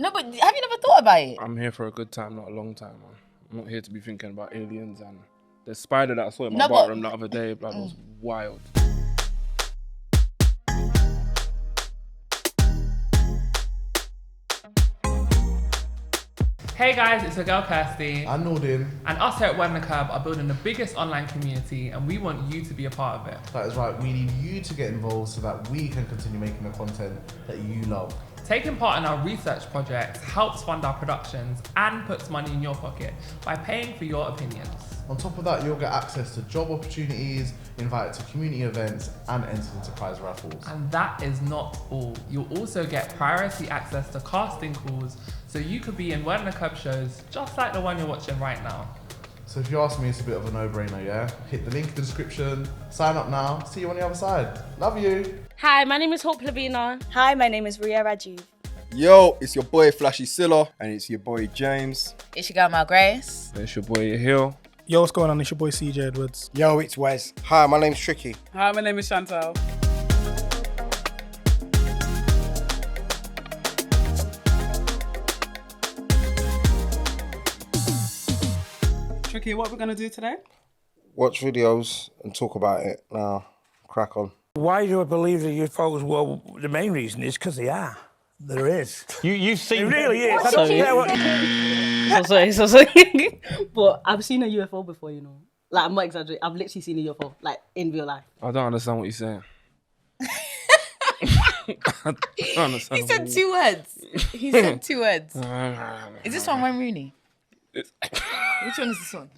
No, but have you never thought about it? I'm here for a good time, not a long time, man. I'm not here to be thinking about aliens and the spider that I saw in my bathroom the other day, blood, was wild. Hey guys, it's your girl Kirsty. I'm Nordin. And us here at Word and Curb are building the biggest online community and we want you to be a part of it. That is right, we need you to get involved so that we can continue making the content that you love. Taking part in our research projects helps fund our productions and puts money in your pocket by paying for your opinions. On top of that, you'll get access to job opportunities, invited to community events, and entered into prize raffles. And that is not all. You'll also get priority access to casting calls, so you could be in Word and Curb shows just like the one you're watching right now. So if you ask me, it's a bit of a no-brainer, yeah? Hit the link in the description, sign up now, see you on the other side. Love you. Hi, my name is Hope Lavina. Hi, my name is Ria Rajiv. Yo, it's your boy Flashy Silla. And it's your boy James. It's your girl Mal Grace. It's your boy Hill. Yo, what's going on? It's your boy CJ Edwards. Yo, it's Wes. Hi, my name's Tricky. Hi, my name is Chantal. Tricky, what we're going to do today? Watch videos and talk about it. Now, crack on. Why do I believe the UFOs? Well, the main reason is because they are. There is. You've seen... It really is. Sorry. But I've seen a UFO before, you know. Like, I'm not exaggerating. I've literally seen a UFO, like, in real life. I don't understand what you're saying. He said two words. He said two words. Is this one Wayne Rooney? Which one is this one?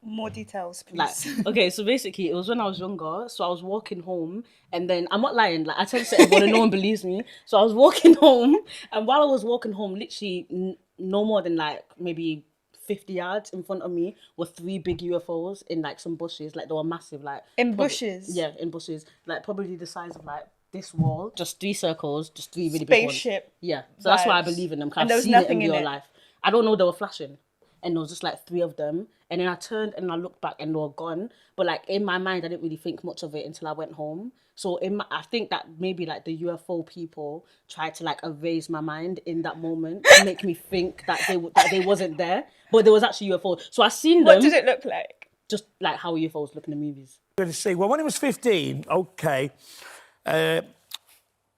More details, please. Like, okay, so basically, it was when I was younger. So I was walking home, and then I'm not lying. Like, I tell this to everyone, and no one believes me. So I was walking home, and while I was walking home, literally no more than like maybe 50 yards in front of me were 3 big UFOs in like some bushes. Like, they were massive. Like in bushes. Yeah, in bushes. Like, probably the size of like this wall. Just 3 circles. Just 3 really big ones. Spaceship. Yeah. So that's why I believe in them. And there was I've seen nothing it in in real it. life. I don't know, they were flashing. And there was just like 3 of them. And then I turned and I looked back and they were gone. But like in my mind, I didn't really think much of it until I went home. So I think that maybe like the UFO people tried to like erase my mind in that moment to make me think that they wasn't there. But there was actually UFOs. So I seen them. What did it look like? Just like how UFOs look in the movies. Good to see. Well, when I was 15, okay,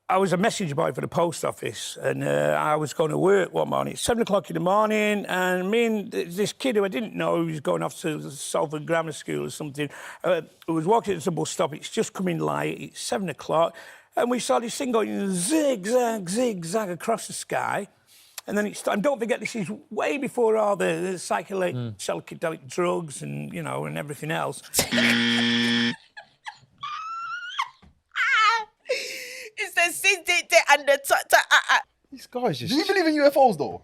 I was a messenger boy for the post office, and I was going to work one morning. It's 7 o'clock in the morning, and me and this kid who I didn't know, who was going off to Salford Grammar School or something, who was walking to the bus stop. It's just coming light. It's 7 o'clock, and we saw this thing going zigzag, zigzag across the sky. And then and don't forget, this is way before all the psychedelic drugs and, you know, and everything else. It's the sit and the This guy's just... Do you believe in UFOs though?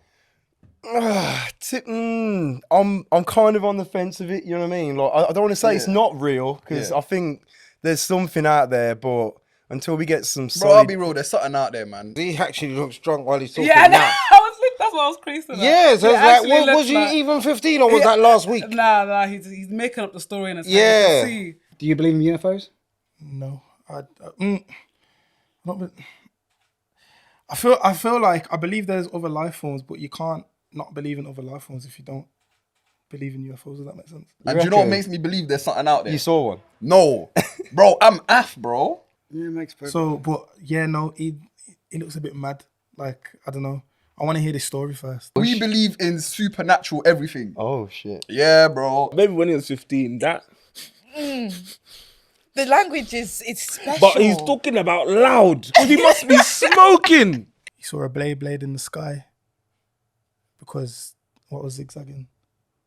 I'm kind of on the fence of it, you know what I mean? Like, I don't want to say it's not real, because I think there's something out there, but until we get some solid... Bro, I'll be real, there's something out there, man. He actually looks drunk while he's talking. Yeah, that's what I was crazy about. Yeah, so I was like, was he even 15 or was that last week? Nah, he's making up the story in his head. Yeah. See. Do you believe in UFOs? No, I feel like I believe there's other life forms, but you can't not believe in other life forms if you don't believe in UFOs. Does that make sense? And do you know what makes me believe there's something out there? You saw one? No. Bro, I'm AF, bro. Yeah, it makes perfect. So, but yeah, no, he looks a bit mad. Like, I don't know. I want to hear this story first. We believe in supernatural everything. Oh, shit. Yeah, bro. Maybe when he was 15, that... The language it's special. But he's talking about loud, because he must be smoking. He saw a blade in the sky because what was zigzagging?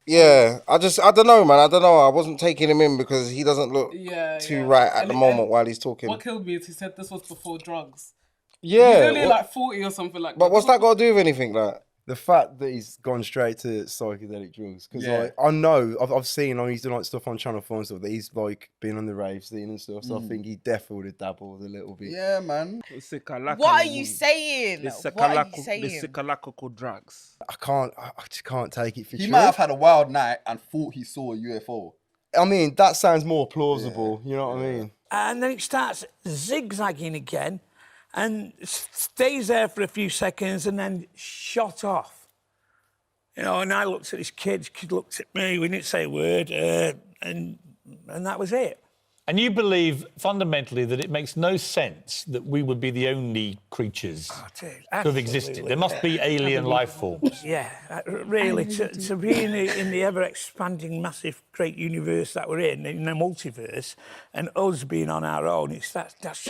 Yeah, I don't know, man. I don't know. I wasn't taking him in because he doesn't look too right at the moment while he's talking. What killed me is he said this was before drugs. Yeah. He's only like 40 or something like that. But what's that got to do with anything, like? The fact that he's gone straight to psychedelic drugs, because like, I know I've seen he's doing like stuff on Channel 4 and stuff that he's like been on the rave scene and stuff. So I think he definitely would have dabbled a little bit. Yeah, man. What are you saying? What are you saying? The psychological drugs. I just can't take it for He true. might have had a wild night and thought he saw a UFO. I mean, that sounds more plausible. You know what I mean? And then it starts zigzagging again. and stays there for a few seconds and then shot off. You know, and I looked at this kid looked at me, we didn't say a word, and that was it. And you believe fundamentally that it makes no sense that we would be the only creatures to have existed. There must be alien life forms. Yeah, really, to be in the ever-expanding, massive, great universe that we're in the multiverse, and us being on our own, that's...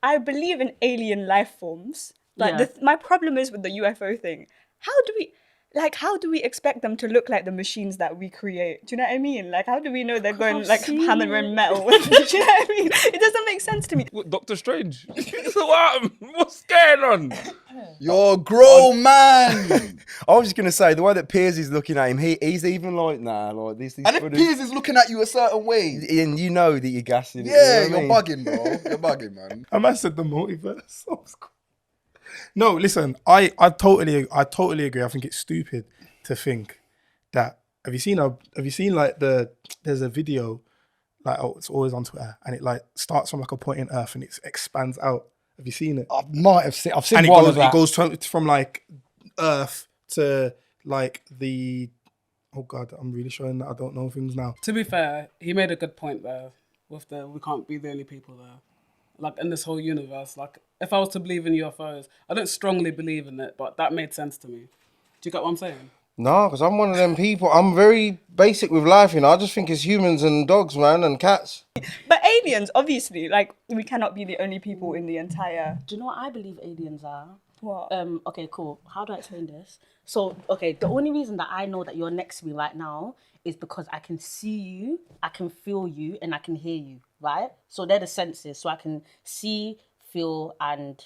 I believe in alien life forms, but my problem is with the UFO thing. How do we expect them to look like the machines that we create? Do you know what I mean? Like, how do we know they're going like hammering metal? Do you know what I mean? It doesn't make sense to me. What, Doctor Strange? What's going on? You're a grown man. I was just gonna say the way that Piers is looking at him, he's even like like this. And if Piers is looking at you a certain way, and you know that you're gassing. Yeah, you know you're bugging, bro. You're bugging, man. I must said the multiverse. No, listen, I totally agree. I think it's stupid to think that. Have you seen like there's a video, like it's always on Twitter, and it like starts from like a point in Earth and it expands out. Have you seen it? I might have seen. I've seen and one of that. It goes from like Earth to like the. Oh God, I'm really showing that I don't know things now. To be fair, he made a good point there with the we can't be the only people there. Like in this whole universe, like if I was to believe in UFOs, I don't strongly believe in it, but that made sense to me. Do you get what I'm saying? No, because I'm one of them people. I'm very basic with life, you know. I just think it's humans and dogs, man, and cats. But aliens, obviously, like we cannot be the only people in the entire. Do you know what I believe aliens are? What? Okay, cool. How do I explain this? So, okay, the only reason that I know that you're next to me right now is because I can see you, I can feel you, and I can hear you, right? So they're the senses. So I can see, feel, and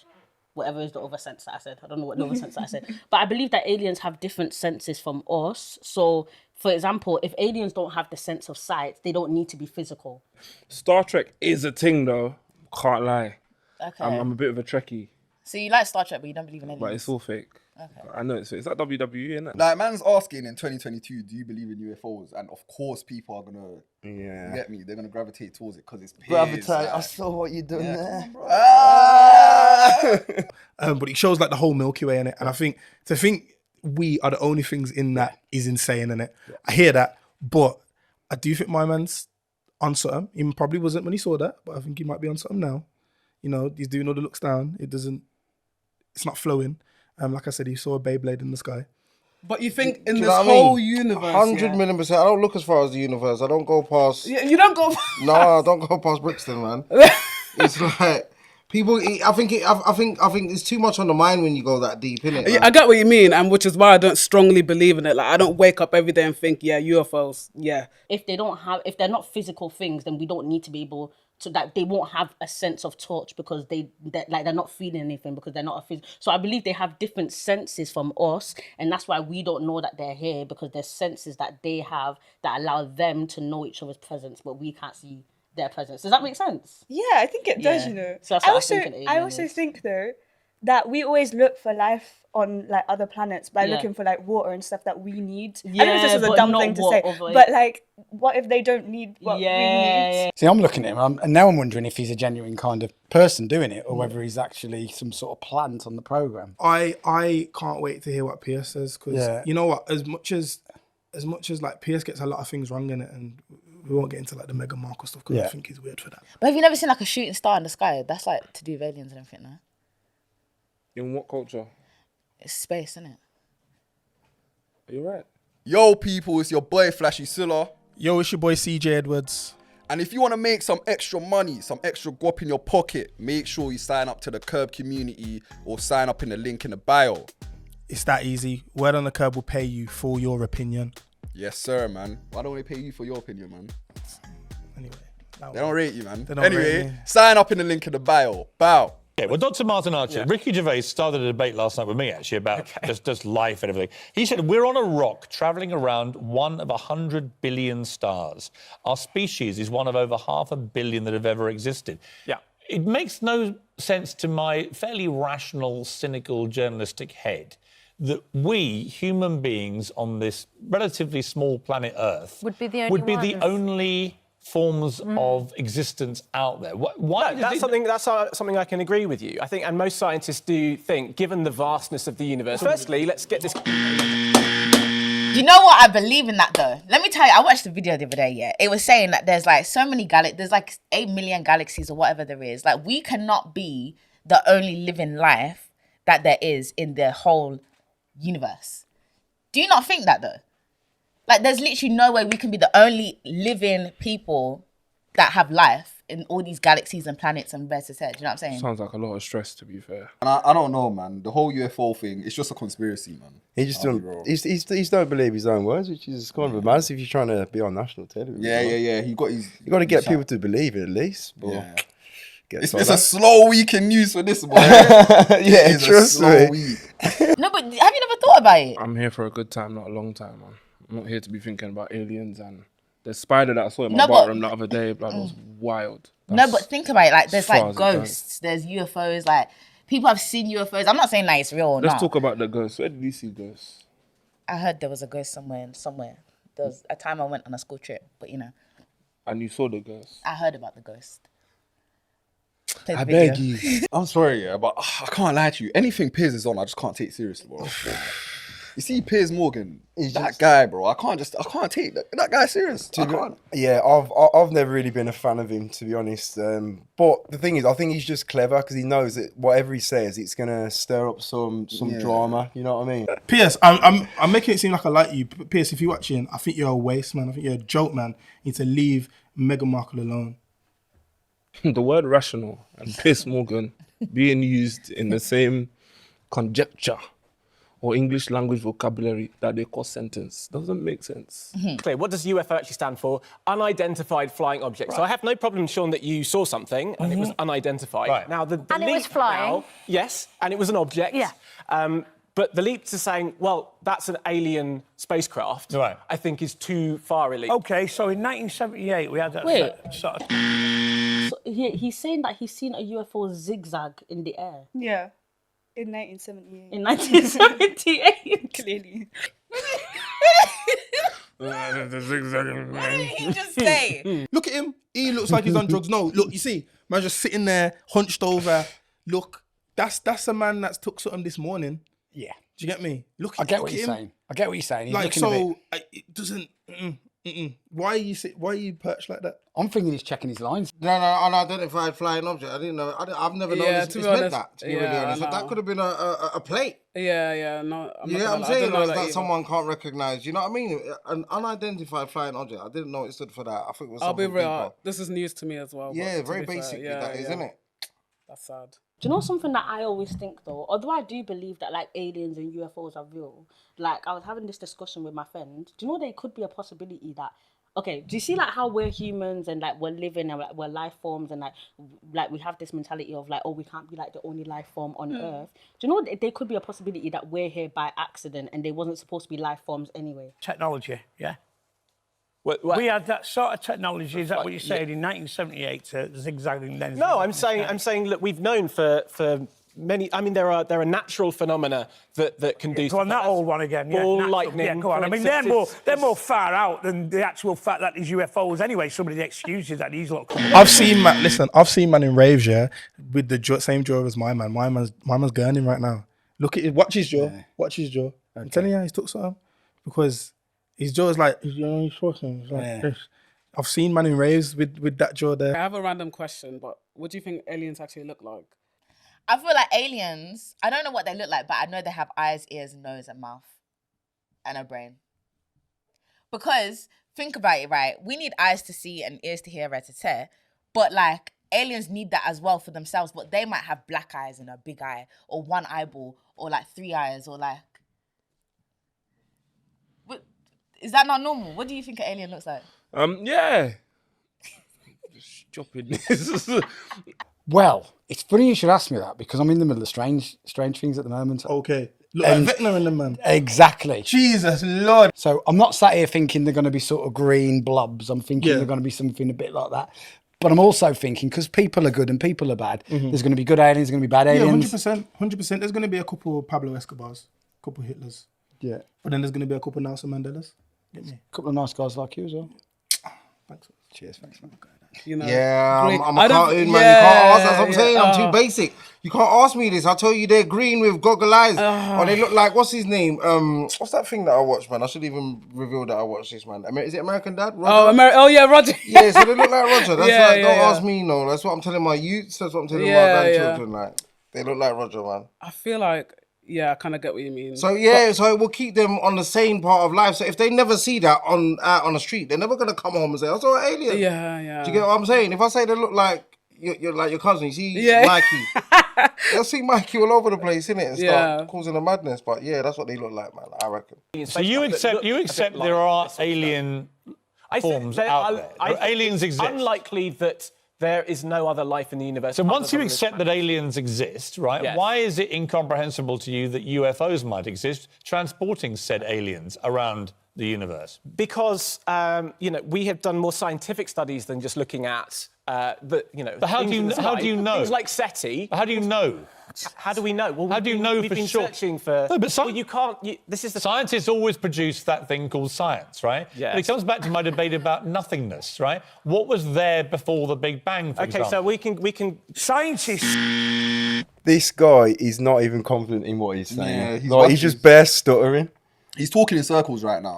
whatever is the other sense that I said. I don't know what the other sense that I said. But I believe that aliens have different senses from us. So, for example, if aliens don't have the sense of sight, they don't need to be physical. Star Trek is a thing, though. Can't lie. Okay. I'm a bit of a Trekkie. So you like Star Trek, but you don't believe in aliens? But it's all fake. Okay. I know it's fake. It's like WWE, isn't it? Like, man's asking in 2022, do you believe in UFOs? And of course, people are gonna get me. They're gonna gravitate towards it because it's Piers. Gravitate. Like, I saw what you're doing there. But it shows like the whole Milky Way in it, and I think to think we are the only things in that is insane, innit? Yeah. I hear that, but I do think my man's on something. He probably wasn't when he saw that, but I think he might be on something now. You know, he's doing all the looks down. It's not flowing. Like I said, he saw a Beyblade in the sky. But you think in this whole universe, 100,000,000%. I don't look as far as the universe. I don't go past. You don't go. No, I don't go past Brixton, man. It's like people. I think it's too much on the mind when you go that deep, innit? Yeah, I get what you mean, and which is why I don't strongly believe in it. Like I don't wake up every day and think, yeah, UFOs, yeah. If they're not physical things, then we don't need to be able to, that they won't have a sense of touch because they're not feeling anything because they're not a physical. So I believe they have different senses from us, and that's why we don't know that they're here, because there's senses that they have that allow them to know each other's presence, but we can't see their presence. Does that make sense? Yeah, I think it does, you know. So I also think though that we always look for life on like other planets by looking for like water and stuff that we need. I know this is a dumb thing to say, but like, what if they don't need what we need? See, I'm looking at him, and now I'm wondering if he's a genuine kind of person doing it, or whether he's actually some sort of plant on the program. I can't wait to hear what Piers says, because you know what, as much as like Piers gets a lot of things wrong in it, and we won't get into like the Meghan Markle stuff because I think he's weird for that. But have you never seen like a shooting star in the sky? That's like to do with aliens and everything, no? In what culture? It's space, isn't it? You're right. Yo, people, it's your boy Flashy Silla. Yo, it's your boy CJ Edwards. And if you want to make some extra money, some extra guap in your pocket, make sure you sign up to the Curb community or sign up in the link in the bio. It's that easy. Word on the Curb will pay you for your opinion. Yes, sir, man. Why don't they pay you for your opinion, man? Anyway. They don't rate you, man. Anyway, sign up in the link in the bio. Bow. Yeah, well, Dr. Martin Archer, Ricky Gervais started a debate last night with me, actually, about just life and everything. He said, we're on a rock travelling around one of 100 billion stars. Our species is one of over 500 million that have ever existed. Yeah. It makes no sense to my fairly rational, cynical, journalistic head that we, human beings on this relatively small planet Earth, would be the only forms of existence out there. Why? That's something I can agree with you. I think, and most scientists do think, given the vastness of the universe. Firstly, let's get this. You know what? I believe in that though. Let me tell you, I watched the video the other day, yeah. It was saying that there's like so many there's like 8 million galaxies or whatever there is. Like we cannot be the only living life that there is in the whole universe. Do you not think that though? Like there's literally no way we can be the only living people that have life in all these galaxies and planets and where's his head. Do you know what I'm saying? Sounds like a lot of stress, to be fair. And I don't know, man. The whole UFO thing, it's just a conspiracy, man. He just don't believe his own words, which is kind of mad if you're trying to be on national television. Yeah. You got to get people to believe it at least. But yeah. It's a slow week in news for this, boy. Yeah, trust me. No, but have you never thought about it? I'm here for a good time, not a long time, man. I'm not here to be thinking about aliens and the spider that I saw in my bathroom the other day, blood, was wild. No, but think about it. Like, there's like ghosts, there's UFOs. Like, people have seen UFOs. I'm not saying like it's real or not. Let's talk about the ghosts. Where did you see ghosts? I heard there was a ghost somewhere. There was a time I went on a school trip, but you know. And you saw the ghost? I heard about the ghost. I beg you. I'm sorry, yeah, but I can't lie to you. Anything Piers is on, I just can't take seriously, bro. You see Piers Morgan, guy, bro. I can't take that guy serious. Yeah, I've never really been a fan of him, to be honest. But the thing is, I think he's just clever because he knows that whatever he says, it's gonna stir up some drama. You know what I mean? Piers, I'm making it seem like I like you. Piers, if you're watching, I think you're a waste, man. I think you're a joke, man. You need to leave Meghan Markle alone. The word rational and Piers Morgan being used in the same conjecture or English language vocabulary that they call sentence doesn't make sense. Clear. What does UFO actually stand for? Unidentified flying object. Right. So I have no problem, Sean, that you saw something and it was unidentified. Right. Now the and it was flying. Now, yes, and it was an object. Yeah. But the leap to saying, well, that's an alien spacecraft, right, I think is too far a leap. Okay, so in 1978 we had that sort of... So he's saying that he's seen a UFO zigzag in the air. Yeah. In 1978. In 1978. Clearly. The zigzagging. What did he just say? Look at him. He looks like he's on drugs. No, look, you see, man just sitting there, hunched over. Look, that's a man that's took something this morning. Yeah. Do you get me? Look, I get what at you're him. saying. I get what you're saying. He's like, looking so a bit... it doesn't. Why are you perched like that? I'm thinking he's checking his lines. No, unidentified flying object. I didn't know. I've never known it's meant that. To be really honest, that could have been a plate. Yeah. No, you know what I'm saying? That someone can't recognize. You know what I mean? An unidentified flying object. I didn't know it stood for that. I think it was. I'll be something real. deeper. This is news to me as well. Yeah, very basic. That is, isn't it? That's sad. Do you know something that I always think though? Although I do believe that like aliens and UFOs are real, like I was having this discussion with my friend. Do you know there could be a possibility that, okay, do you see like how we're humans and like we're living and like, we're life forms and like we have this mentality of like, oh, we can't be like the only life form on Earth. Do you know there could be a possibility that we're here by accident and they wasn't supposed to be life forms anyway? Technology, yeah. What? We had that sort of technology. Is that what you said in 1978? To zigzagging lenses. No, I'm saying. Look, we've known for many. I mean, there are natural phenomena that can do. Go on, that old one again. Yeah, ball lightning. Yeah, go on. I mean, they're more far out than the actual fact that these UFOs. Anyway, some of the excuses that these lot. I've seen man in raves, yeah, with the same jaw as my man. My man's gurning right now. Look at it. Watch his jaw. Yeah. Watch his jaw. Okay. I'm telling you, he's took something because his jaw is like, he's fucking like this. I've seen man in raves with that jaw there. I have a random question, but what do you think aliens actually look like? I feel like aliens, I don't know what they look like, but I know they have eyes, ears, nose, and mouth, and a brain. Because, think about it, right? We need eyes to see and ears to hear, but like, aliens need that as well for themselves, but they might have black eyes and a big eye, or one eyeball, or like 3 eyes, or like... But is that not normal? What do you think an alien looks like? Yeah. Just dropping this. Well, it's funny you should ask me that because I'm in the middle of strange things at the moment. Okay. Look like Vecna in them, man. Exactly. Jesus Lord. So I'm not sat here thinking they're going to be sort of green blobs. I'm thinking they're going to be something a bit like that. But I'm also thinking, because people are good and people are bad, there's going to be good aliens, there's going to be bad aliens. Yeah, 100%. There's going to be a couple of Pablo Escobars, a couple of Hitlers. Yeah. But then there's going to be a couple of Nelson Mandelas. Get me? A couple of nice guys like you as well. Thanks. Cheers, thanks, man. You know, Yeah, green. I'm a I don't- cartoon man. yeah, You can't ask. That's what I'm saying. I'm too uh, basic. You can't ask me this. I tell you, they're green with goggle eyes, or they look like what's his name? What's that thing that I watched, man? I should even reveal that I watched this, man. Is it American Dad? Roger? Oh yeah, Roger. Yeah, so they look like Roger. That's Yeah, like, don't yeah, ask yeah. me, no. That's what I'm telling my youths. That's what I'm telling my Yeah, grandchildren. Like, they look like Roger, man. I feel like, yeah, I kind of get what you mean. So yeah, so it will keep them on the same part of life. So if they never see that on the street, they're never gonna come home and say, "I saw an alien." Yeah, yeah. Do you get what I'm saying? If I say they look like you're like your cousin, you see Yeah. Mikey, they'll see Mikey all over the place, innit, and start Yeah. causing a madness. But yeah, that's what they look like, man. I reckon. So you accept there are alien forms out there. Aliens exist. Unlikely that there is no other life in the universe. So once you other than this accept that aliens exist, right, Yes. why is it incomprehensible to you that UFOs might exist, transporting said aliens around the universe? Because we have done more scientific studies than just looking at But how do you know? Things like SETI. How do you know? How do we know? Well, how do you know we've for been sure? searching for. No, but you can't. This is the scientists always produce that thing called science, right? Yes. But it comes back to my debate about nothingness, right? What was there before the Big Bang, for example? so we can scientists. This guy is not even confident in what he's saying. Yeah, he's just bare stuttering. He's talking in circles right now.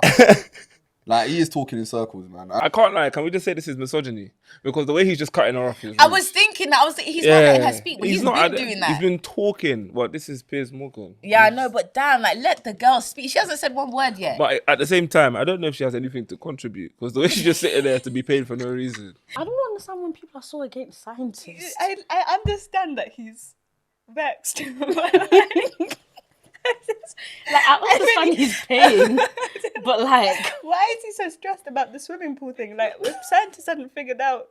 Like, he is talking in circles, man. I can't lie. Can we just say this is misogyny? Because the way he's just cutting her off is. I was thinking that. He's not letting her speak, but he's been doing that. He's been talking. Well, this is Piers Morgan. Yeah, I know, but damn, like, let the girl speak. She hasn't said one word yet. But at the same time, I don't know if she has anything to contribute because the way she's just sitting there to be paid for no reason. I don't understand when people are so against scientists. I understand that he's vexed. Like, I understand his pain, but like, why is he so stressed about the swimming pool thing? Like, if scientists hadn't figured out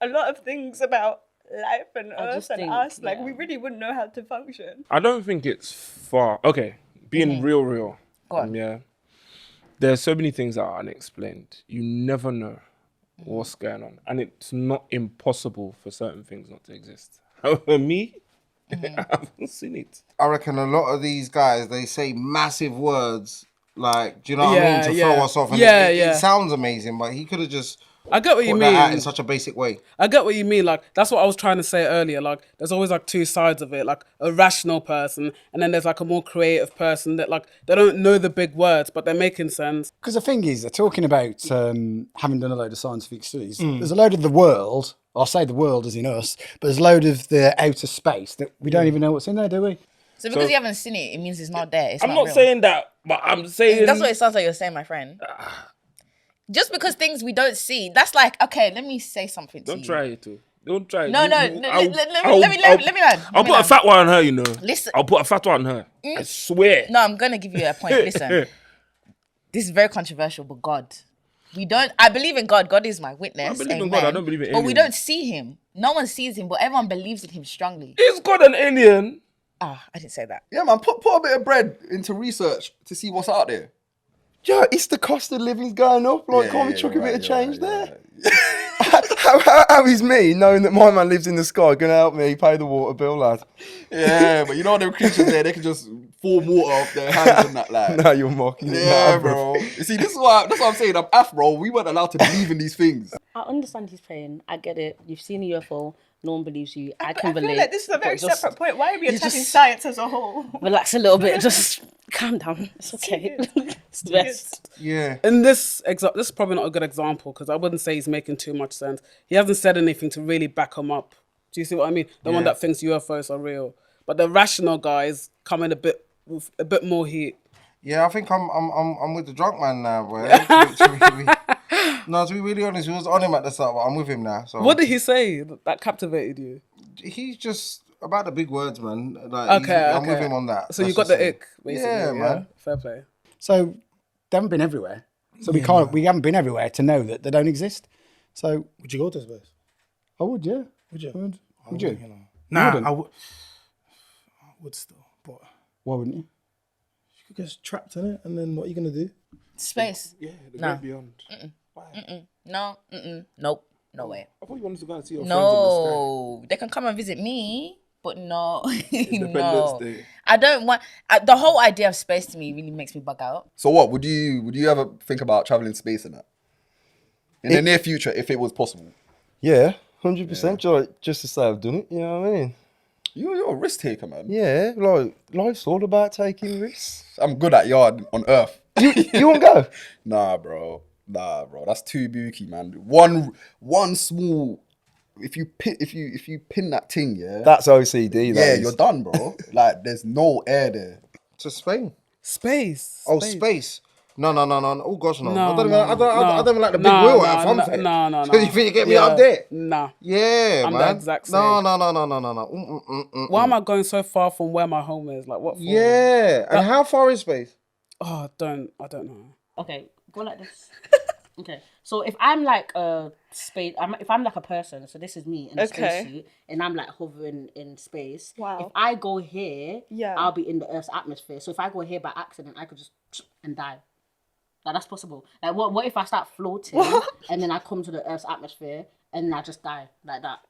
a lot of things about life and Earth and us, like, we really wouldn't know how to function. I don't think it's far. Okay, being real. Go on. Yeah. There's so many things that are unexplained. You never know what's going on. And it's not impossible for certain things not to exist. However, me, I haven't seen it. I reckon a lot of these guys, they say massive words, like, do you know what I mean, to throw us off. And it sounds amazing, but he could have just I get what you put mean. that out in such a basic way. I get what you mean. Like, that's what I was trying to say earlier. Like, there's always like two sides of it. Like, a rational person, and then there's like a more creative person that like they don't know the big words, but they're making sense. Because the thing is, they're talking about having done a load of scientific studies. There's a load of the world. I'll say the world as in us, but there's a load of the outer space that we don't even know what's in there, do we? So because you haven't seen it, it means it's not there. It's I'm not real. saying that, but I'm saying... That's what it sounds like you're saying, my friend. Just because things we don't see, that's like, okay, let me say something to you. Don't try it, too. Don't try it. No, let me land. I'll put a fatwa on her, you know. Listen. I'll put a fatwa on her. I swear. No, I'm going to give you a point. Listen. This is very controversial, but God. I believe in God. God is my witness. I believe in God. I don't believe in aliens. But we don't see him. No one sees him, but everyone believes in him strongly. Is God an alien? Ah, I didn't say that. Yeah, man, put a bit of bread into research to see what's out there. Yeah, it's the cost of living's going up. Like, can't we chuck a bit of change there? How is me, knowing that my man lives in the sky, going to help me pay the water bill, lad? Yeah, but you know them creatures there, they can just form water off their hands and that, like. No, you're mocking me. Yeah, bro. You see, that's what I'm saying. I'm Afro. We weren't allowed to believe in these things. I understand his pain. I get it. You've seen a UFO. No one believes you. I can I relate. feel like this is a very but separate point. Why are we you attacking just- science as a whole? Relax a little bit. Just calm down. It's okay. It's the best. Yeah. In this is probably not a good example because I wouldn't say he's making too much sense. He hasn't said anything to really back him up. Do you see what I mean? The one that thinks UFOs are real, but the rational guys come in with a bit more heat. Yeah, I think I'm with the drunk man now, boy. To be really honest, we was on him at the start, but I'm with him now. So What did he say that captivated you? he's just about the big words, man. Like, I'm with him on that. So you That's got just the it. ick, basically. Yeah, man. Fair play. So they haven't been everywhere. So we haven't been everywhere to know that they don't exist. So Would you go to space? I would, yeah. Would you? Would you? Nah, wouldn't? I would still, but Why wouldn't you? you could get trapped in it, and then what are you gonna do? Space. Yeah, the Nah. great beyond. No. Nope. No way. I thought you wanted to go and see your friends in the sky. No. They can come and visit me, but no. Independence no. Day. I don't want... the whole idea of space to me really makes me bug out. So what, would you ever think about traveling to space in that? in the near future if it was possible. Yeah, 100%. Just to say I've done it. You know what I mean? You're a risk taker, man. Yeah, like life's all about taking risks. I'm good at yard on Earth. You won't go? Nah, bro. That's too booky, man. One small. If you pin that thing, yeah. That's OCD. Yeah, you're done, bro. Like, there's no air there. To Spain. Space. Oh, space. No. Oh gosh, no. No, I don't even like the big no, wheel no, at no, Funfair. no. You think you get me up there? Nah. Yeah, I'm man. the exact same. No. Why am I going so far from where my home is? Like, what for? Yeah. And how far is space? Oh, I don't know. Okay, go like this. Okay, so if I'm like a space, if I'm like a person, so this is me in a spacesuit, and I'm like hovering in space. Wow. If I go here, Yeah. I'll be in the Earth's atmosphere. So if I go here by accident, I could just and die. Like, that's possible. Like, what if I start floating and then I come to the Earth's atmosphere and I just die like that?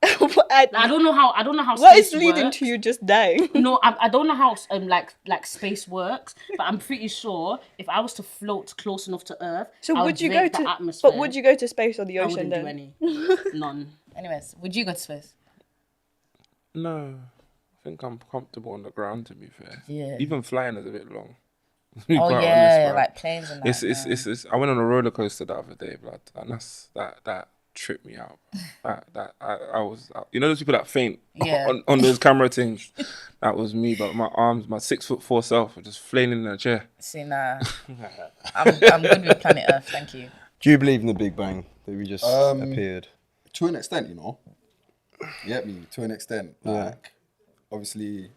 I don't know how. What is space leading works. to you just dying? No, I don't know how like space works, but I'm pretty sure if I was to float close enough to Earth, So I would you go break the to? atmosphere. But would you go to space or the I ocean wouldn't then? do any. None. Anyways, would you go to space? No, I think I'm comfortable on the ground. To be fair, Yeah. Even flying is a bit long. To Oh be quite yeah, honest, man. like planes and that. It's. I went on a roller coaster the other day, blood, and that tripped me out. I was, you know, those people that faint Yeah. on those camera things. That was me, but my arms, my 6'4" self, were just flailing in a chair. See, nah. I'm good with planet Earth, thank you. Do you believe in the Big Bang that we just appeared? To an extent, you know. You get me? To an extent. Yeah. Like, obviously,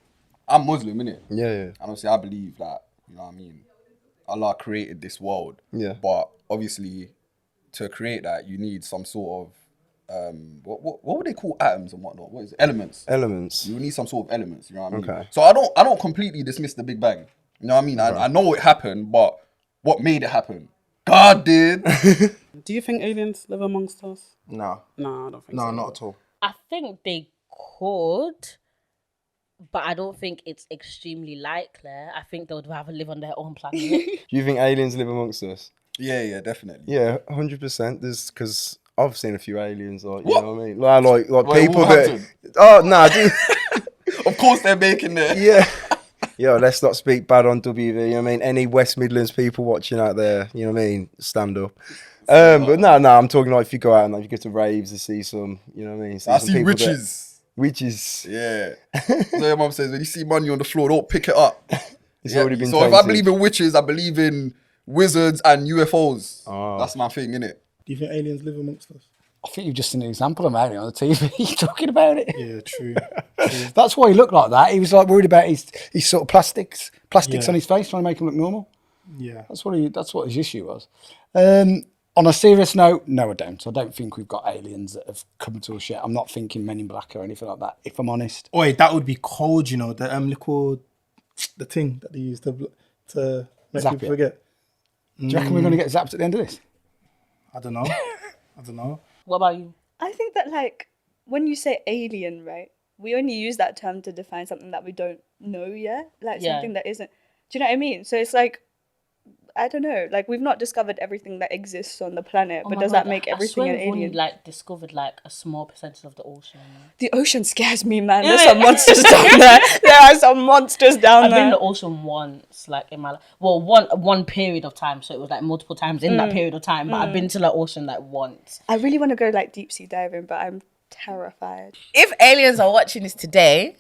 I'm Muslim, innit? Yeah. And obviously, I believe that, you know what I mean? Allah created this world. Yeah. But obviously, to create that, you need some sort of, what would they call atoms and whatnot? What is it? Elements. Elements. You need some sort of elements, you know what I mean? Okay. So I don't completely dismiss the Big Bang. You know what I mean? I know it happened, but what made it happen? God did. Do you think aliens live amongst us? No. No, I don't think so. No, not at all. I think they could, but I don't think it's extremely likely. I think they would rather live on their own planet. Do you think aliens live amongst us? Yeah, definitely. Yeah, 100%. There's because I've seen a few aliens, like you What? know what I mean, like Wait, people that. Wolverhampton? Oh no, dude. Of course they're making it. Yeah. Yo, let's not speak bad on WV. You know what I mean? Any West Midlands people watching out there, you know what I mean? Stand up. But no, I'm talking like if you go out and like, you go to raves, you see some, you know what I mean? I some see people witches. Witches. Yeah. So your mum says when you see money on the floor, don't pick it up. It's already been So if I tainted. believe in witches, I believe in wizards and UFOs. Oh. That's my thing, innit? Do you think aliens live amongst us? I think you've just seen an example of Mary on the TV talking about it. Yeah, true. That's why he looked like that. He was like worried about his sort of plastics Yeah. on his face, trying to make him look normal. Yeah. That's what his issue was. On a serious note, no, I don't. I don't think we've got aliens that have come to us yet. I'm not thinking Men in Black or anything like that, if I'm honest. Oi, that would be cold, you know. The the thing that they use to make Zap people it. forget. Do you reckon we're going to get zapped at the end of this? I don't know. What about you? I think that, like, when you say alien, right, we only use that term to define something that we don't know yet, like Yeah. something that isn't. Do you know what I mean? So it's like, I don't know, like we've not discovered everything that exists on the planet, Oh but my does God, that make I everything swear an we've only, alien? like discovered like a small percentage of the ocean. The ocean scares me, man. There's some monsters down there. There are some monsters down I've been in there. the ocean once, like in my life. Well, one period of time, so it was like multiple times in that period of time. But I've been to the ocean like once. I really want to go like deep sea diving, but I'm terrified. If aliens are watching this today,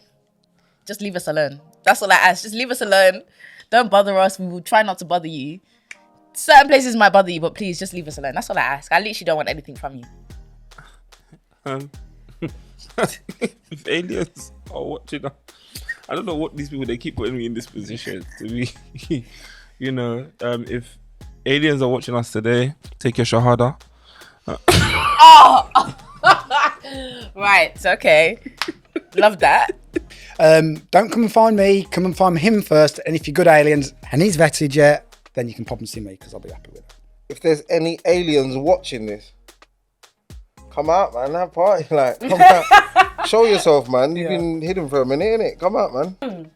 just leave us alone. That's all I ask. Just leave us alone. Don't bother us. We will try not to bother you. Certain places might bother you, but please just leave us alone. That's all I ask. I literally don't want anything from you. If aliens are watching, I don't know what these people, they keep putting me in this position to be, you know, if aliens are watching us today, take your shahada. Oh! Right, okay. Love that. Don't come and find me. Come and find him first. And if you're good aliens and he's vetted yet, then you can pop and see me because I'll be happy with it. If there's any aliens watching this, come out, man. Have a party. Like, come out. Show yourself, man. You've been hidden for a minute, innit? Come out, man.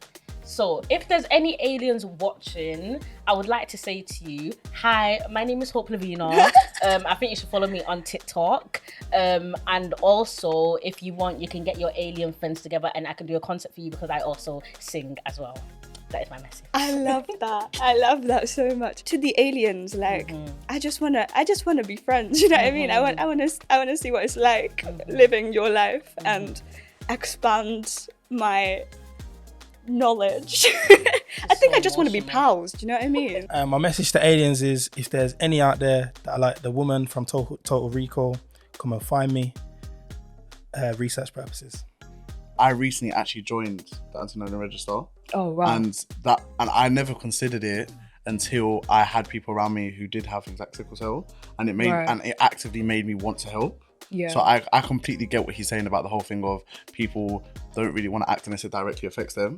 So, if there's any aliens watching, I would like to say to you, hi, my name is Hope Lavina. I think you should follow me on TikTok. And also, if you want, you can get your alien friends together and I can do a concert for you because I also sing as well. That is my message. I love that. I love that so much. To the aliens, like, I just wanna be friends. You know what I mean? I wanna see what it's like living your life and expand my knowledge. I think I just want to be pals. Do you know what I mean? My message to aliens is: if there's any out there that are like the woman from Total Recall, come and find me. Research purposes. I recently actually joined the Anti-Known Register. Oh wow! And I never considered it until I had people around me who did have things like sickle cell, and it actively made me want to help. Yeah. So I completely get what he's saying about the whole thing of people don't really want to act unless it directly affects them.